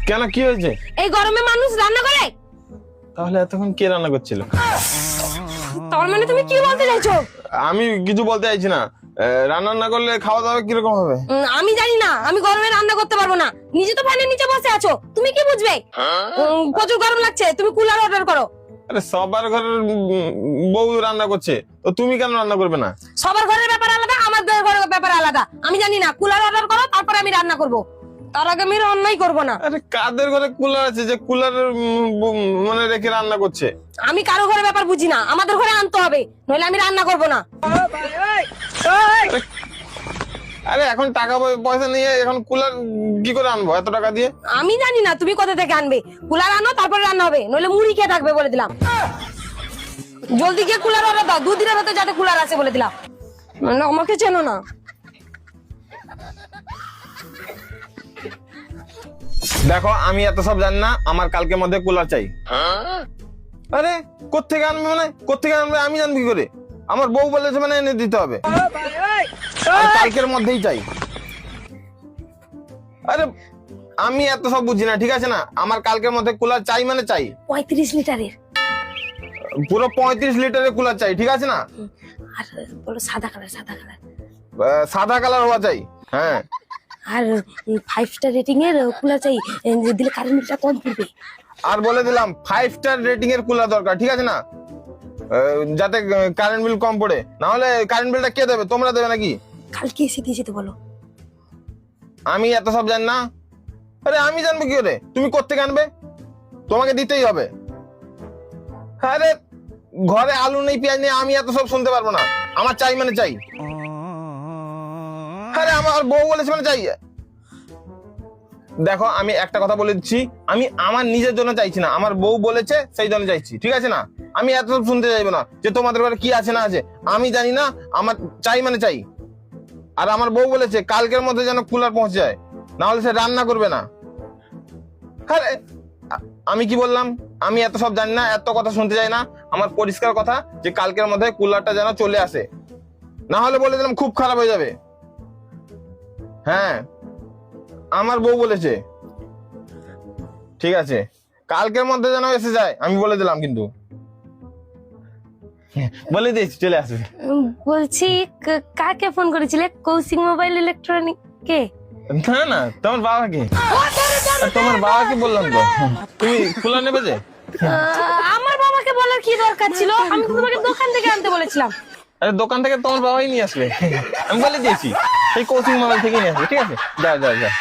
কেন, কি হয়েছে? এই গরমে মানুষ রান্না করে? তাহলে এতক্ষণ কে রান্না করছিল? তার মানে তুমি কি বলতে চাইছো? আমি কিছু বলতে চাইছি না। রান্না না করলে খাওয়া দাওয়া কিরকম হবে? আমি জানি না, আমি গরমে রান্না করতে পারবো না। নিজে তো ফ্যানের নিচে বসে আছো, তুমি কি বুঝবে? প্রচুর গরম লাগছে, তুমি কুলার অর্ডার করো। আরে সবার ঘরের বউ রান্না করছে, তো তুমি কেন রান্না করবে না? সবার ঘরের ব্যাপার আলাদা, আমাদের ঘরের ব্যাপার আলাদা। আমি জানি না, কুলার অর্ডার করো, তারপরে আমি রান্না করব। তার আগে আমি রান্নাই করবো না। আরে কাদের ঘরে কুলার আছে যে কুলারের মানে রেখে রান্না করছে? আমি কারো ঘরের ব্যাপার বুঝি না, আমাদের ঘরে আনতে হবে, নইলে আমি রান্না করবো না। আরে এখন টাকা পয়সা নিয়ে এখন কুলার কি করে আনবো এত টাকা দিয়ে? আমি জানি না তুমি কোথা থেকে আনবে। কুলার আনো, তারপরে রান্না হবে, নইলে মুড়ি খেয়ে থাকবে বলে দিলাম। জলদি গিয়ে কুলার অর্ডার দাও, 2 দিনের ভেতরে যাতে কুলার আছে বলে দিলাম। মানে আমাকে চেনো না। দেখো আমি এত সব জানি না, আমার কালকের মধ্যে কুলার চাই। আরে কোত্থেকে আনবে, মানে কোত্থেকে আনবে আমি জানবো কি করে? আমার বউ বলেছে মানে এনে দিতে হবে, আর কালকের মধ্যেই চাই। আরে আমি এত সব বুঝি না, ঠিক আছে না? আমার কালকের মধ্যে কুলার চাই মানে চাই। 35 লিটারের। পুরো 35 লিটারের কুলার চাই, ঠিক আছে না? আর বলো সাদা কালার, সাদা কালার। সাদা কালার হওয়া চাই, হ্যাঁ। আর 5 স্টার রেটিং এর কুলার চাই, দিলে কারেন্ট বিলটা কম পড়বে। আর বলে দিলাম 5 স্টার রেটিং এর কুলার দরকার, ঠিক আছে না? যাতে কারেন্ট বিল কম পড়ে, না হলে কারেন্ট বিলটা কে দেবে? তোমরা দেবে নাকি? কালকে এসে দিয়ে যেতে বলো। আমি এত সব জানি না। আরে আমি জানবো কি করে? তুমি কোত্থেকে আনবে? তোমাকে দিতেই হবে। আরে ঘরে আলু নেই, পেঁয়াজ নেই, আমি এত সব শুনতে পারবো না। আমার চাই মানে চাই। আরে আমার বউ বলেছে মানে চাই। দেখো আমি একটা কথা বলে দিচ্ছি, আমি আমার নিজের জন্য চাইছি না, আমার বউ বলেছে সেই জন্য চাইছি, ঠিক আছে না? আমি এত সব শুনতে চাইবো না যে তোমাদের ঘরে কি আছে না আছে। আমি জানি না, আমার চাই মানে চাই। আর আমার বউ বলেছে কালকের মধ্যে যেন কুলার পৌঁছে যায়, না হলে সে রান্না করবে না। আরে আমি কি বললাম? আমি এত সব জানি না, এত কথা শুনতে চাই না। আমার পরিষ্কার কথা যে কালকের মধ্যে কুলারটা যেন চলে আসে, না হলে বলে দিলাম খুব খারাপ হয়ে যাবে। হ্যাঁ আমার বউ বলেছে, ঠিক আছে? কালকের মধ্যে যেন এসে যায়, আমি বলে দিলাম, কিন্তু বলে দিয়েছি চলে আসবে। বলছি কাকে ফোন করেছিলে? কৌশিক মোবাইল ইলেকট্রনিক কে? না না, তোমার বাবাকে। তোমার বাবাকে বললাম তো, তুমি কুলার নেবে যে। আমার বাবাকে বলার কি দরকার ছিল? আমি তো তোমাকে দোকান থেকে আনতে বলেছিলাম। আরে দোকান থেকে তোমার বাবাই নিয়ে আসবে, আমি বলে দিয়েছি সেই কোচিং মোবাইল থেকে নিয়ে আসবে, ঠিক আছে? যাও যাও যাও।